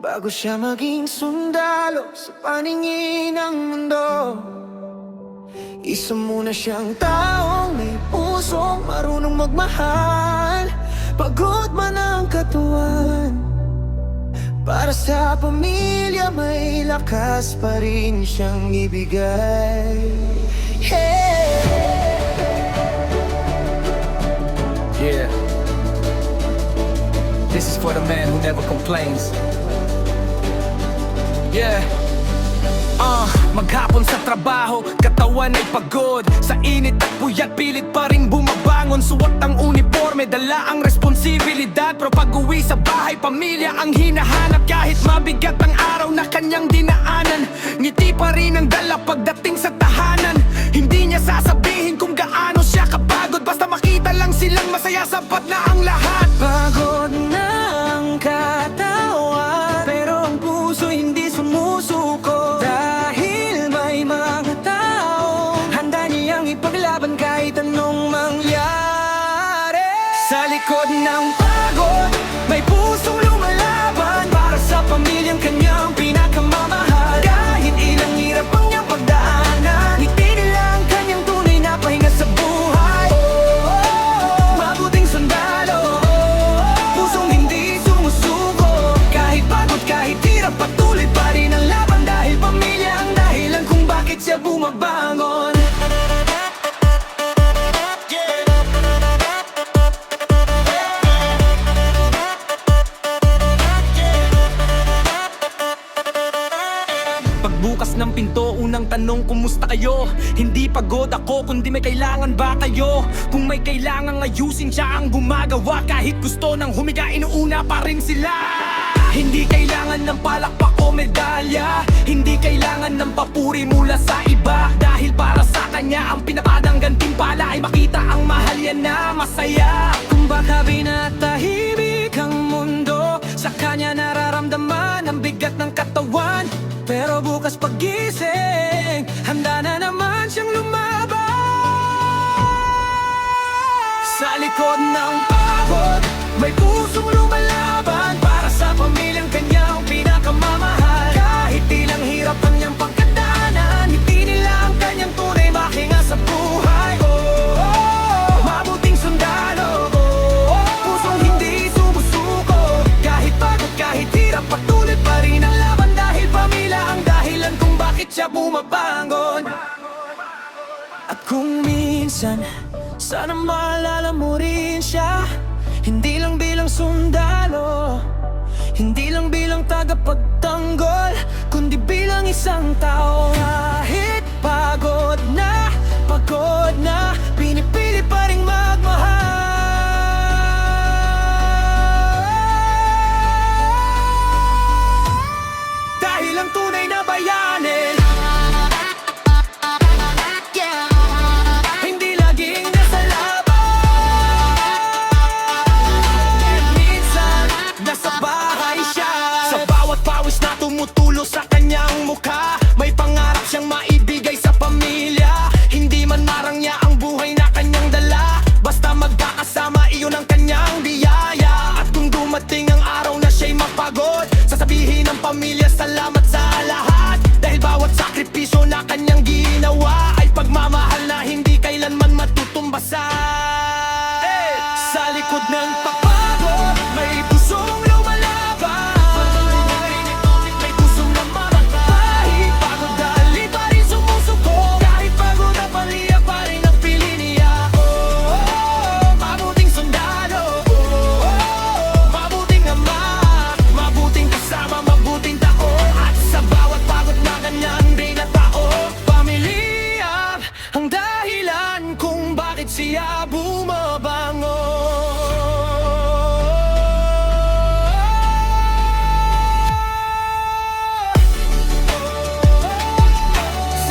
bago siya maging sundalo sa paningin ng mundo. Isa muna siyang taong may pusong marunong magmahal, pagod man ang katawan. Para sa pamilya may lakas pa rin siyang ibigay. Yeah. This is for the man who never complains. Yeah. Maghapon sa trabaho, katawan ay pagod. Sa init at puyat, pilit pa rin bumabangon. Suot ang uniforme, dala ang responsibilidad. Pero pag uwi sa bahay, pamilya ang hinahanap. Kahit mabigat ang araw na kanyang dinaanan, ngiti pa rin ang dala pagdating sa tahanan. Hindi niya sasabihin kung gaano siya kapagod, basta makita lang silang masaya, sapat na ang lahat. Pagod na ang katawan, pero ang puso hindi sumusuko. Dahil may mga taong handa niyang ipaglaban kahit anong mangyari. Sa likod ng pagod, may pusong lumalaban para sa pamilyang kanyang pinakamamahal. Kahit ilang hirap ang niyang pagdaanan, ngiti nila ang kanyang tunay na pahinga sa buhay. Mabuting sundalo, pusong hindi sumusuko. Kahit pagod, kahit hirap, patuloy pa rin ang laban. Dahil pamilya ang dahilan kung bakit siya bumabangon. Pagbukas ng pinto, unang tanong, kumusta kayo? Hindi pagod ako, kundi may kailangan ba kayo? Kung may kailangan ayusin, siya ang gumagawa. Kahit gusto nang humiga, inuuna pa rin sila. Hindi kailangan ng palakpak o medalya, hindi kailangan ng papuri mula sa iba. Dahil para sa kanya, ang pinapadang gantimpala ay makita ang mahal yan na masaya. Kung baka binatahimik ang mundo, sa kanya nararamdaman ang bigat ng katawan. Pero bukas pagising, handa na naman siyang lumaban. Sa likod ng pagod, may pusong lumalaban para sa pamilyang kanyang pinakamamahal. Kahit ilang hirap ang niyang pagkadaanan, ngiti nila ang kanyang tunay makinga sa buhay. Mabuting sundalo, pusong hindi sumusuko. Kahit pagod, kahit hirap, patuloy pa rin ang laban. Dahil pamilya ang dahilan kung bakit siya bumabangon. At kung minsan, sana maalala mo rin siya, hindi lang bilang sundalo, hindi lang bilang tagapagtanggol, kundi bilang isang tao. Kahit pagod na, pinipili pa rin magmahal. Dahil ang tunay na bayani hindi laging nasa laban. Minsan, nasa bahay siya. Sa bawat pawis na tumutulo sa kanyang mukha, may pangarap siyang maibigay sa pamilya. Hindi man marangya ang buhay na kanyang dala, basta magkakasama, iyon ang kanyang biyaya. At kung dumating ang araw na siya'y mapagod, sasabihin ng pamilya salamat sa lahat. Dahil bawat sakripisyo na kanyang ginawa ay pagmamahal na hindi kailanman matutumbasan. Sa likod ng pagpagod, may pusong lumalaban, may pusong namamahay. Pagod dahil pa rin sumusuko, kahit pagod na pamilya pa rin ang pili niya. Mabuting sundalo, mabuting ama, mabuting kasama, mabuting tao. At sa bawat pagod na kanyang dinatao, pamilya ang dahilan kung bakit siya bumabangon.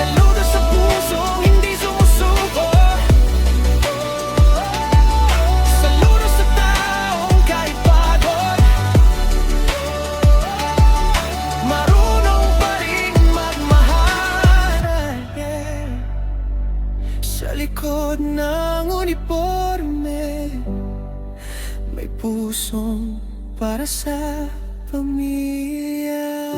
Saludo sa pusong hindi sumusuko, saludo sa taong kahit pagod, marunong pa rin magmahal. Sa likod ng uniforme, may pusong para sa pamilya.